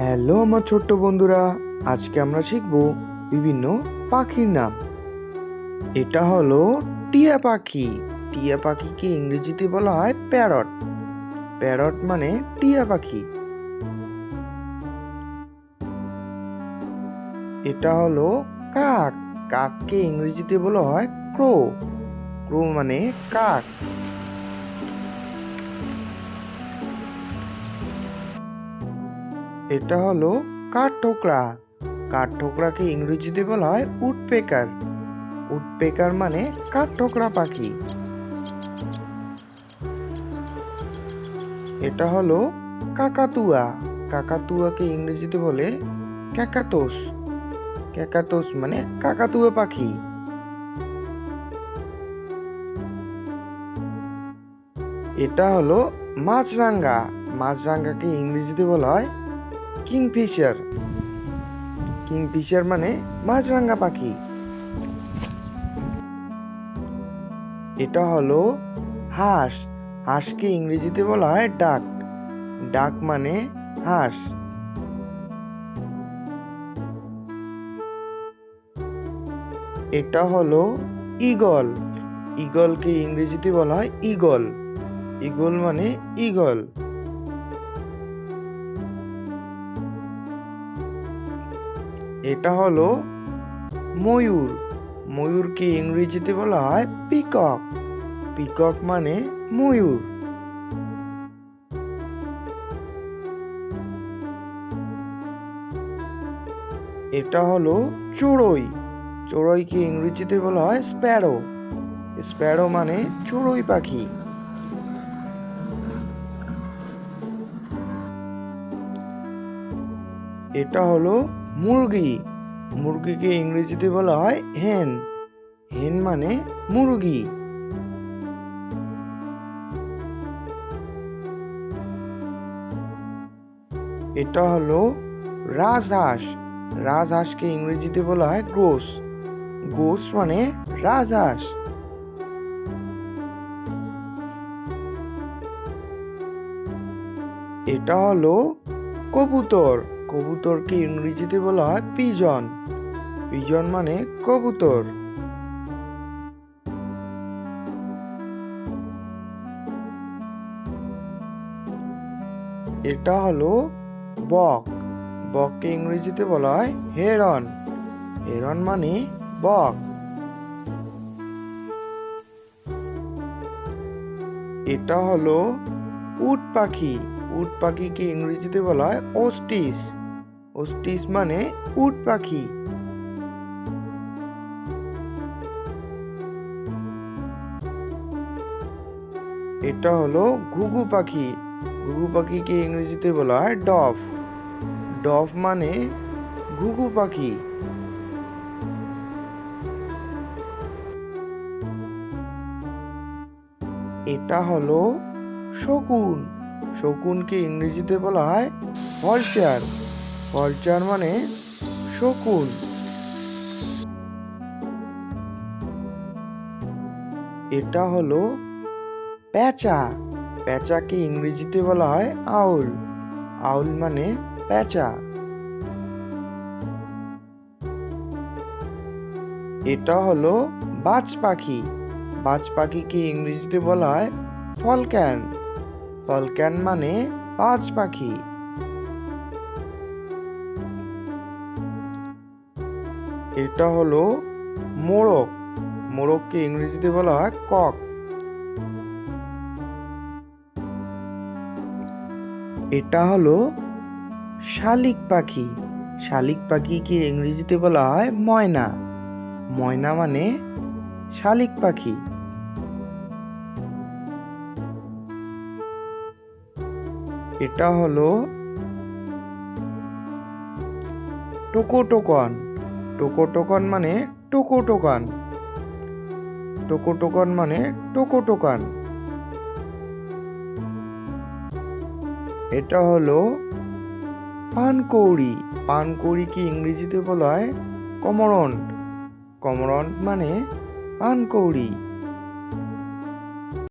Hello আমার ছোট্ট বন্ধুরা, আজকে আমরা শিখব বিভিন্ন পাখির নাম। এটা হলো টিয়া পাখি। টিয়া পাখিকে ইংরেজিতে বলা হয় প্যারট। প্যারট মানে টিয়া পাখি। এটা হলো কাক। কাককে ইংরেজিতে বলা হয় ক্রো। ক্রো মানে কাক। এটা হলো কাঠঠোকরা। কাঠঠোকরাকে ইংরেজিতে বলা হয় উডপেকার। উডপেকার মানে কাঠঠোকরা পাখি। এটা হলো কাকাতুয়া। কাকাতুয়াকে ইংরেজিতে বলে ক্যাকাটোস। ক্যাকাটোস মানে কাকাতুয়া পাখি। এটা হলো মাছরাঙা। মাছরাঙাকে ইংরেজিতে বলা হয় কিংফিশার। কিংফিশার মানে মাছরাঙা পাখি। এটা হলো হাঁস। হাঁসকে ইংরেজিতে বলা হয় ডাক। ডাক মানে হাঁস। এটা হলো ঈগল। ঈগলকে ইংরেজিতে বলা হয় ঈগল। ঈগল মানে ঈগল। এটা হলো ময়ূর। ময়ূরকে ইংরেজিতে বলা হয় পিকক। পিকক মানে ময়ূর। এটা হলো চড়ুই। চড়ুইকে ইংরেজিতে বলা হয় স্প্যারো। স্প্যারো মানে চড়ুই পাখি। এটা হলো মুরগি। মুরগিকে ইংরেজিতে বলা হয় হেন। হেন মানে মুরগি। এটা হলো রাজহাঁস। রাজহাঁসকে ইংরেজিতে বলা হয় গোস। গোস মানে রাজহাঁস। এটা হলো কবুতর। কবুতরকে ইংরেজিতে বলা হয় পিজন। পিজন মানে কবুতর। এটা হলো বক। বককে ইংরেজিতে বলা হয় হেরন। হেরন মানে বক। এটা হলো উট পাখি। উট পাখিকে ইংরেজিতে বলা হয় ওস্টিস। ওস্টিস মানে উট পাখি। এটা হলো ঘুঘু পাখি। ঘুঘু পাখিকে ইংরেজিতে বলা হয় ডভ। ডভ মানে ঘুঘু পাখি। এটা হলো শকুন। শকুনকে ইংরেজিতে বলা হয় ভলচার। ভলচার মানে শকুন। এটা হলো পেঁচা। পেঁচাকে ইংরেজিতে বলা হয় আউল। আউল মানে পেঁচা। এটা হলো বাজ পাখি। বাজ পাখিকে ইংরেজিতে বলা হয় ফলক্যান। ফলক্যান মানে বাজ পাখি। এটা হলো মোরগ। মোরগকে ইংরেজিতে বলা হয় কক। এটা হলো শালিক পাখি। শালিক পাখিকে ইংরেজিতে বলা হয় ময়না। ময়না মানে শালিক পাখি। এটা হলো টোকোটোকন। টোকোটোকন মানে টোকোটোকান। টোকোটোকন মানে টোকোটোকান। এটা হলো পানকৌড়ি। পানকৌড়িকে ইংরেজিতে বলা হয় কমরন্ট। কমরন্ট মানে পানকৌড়ি।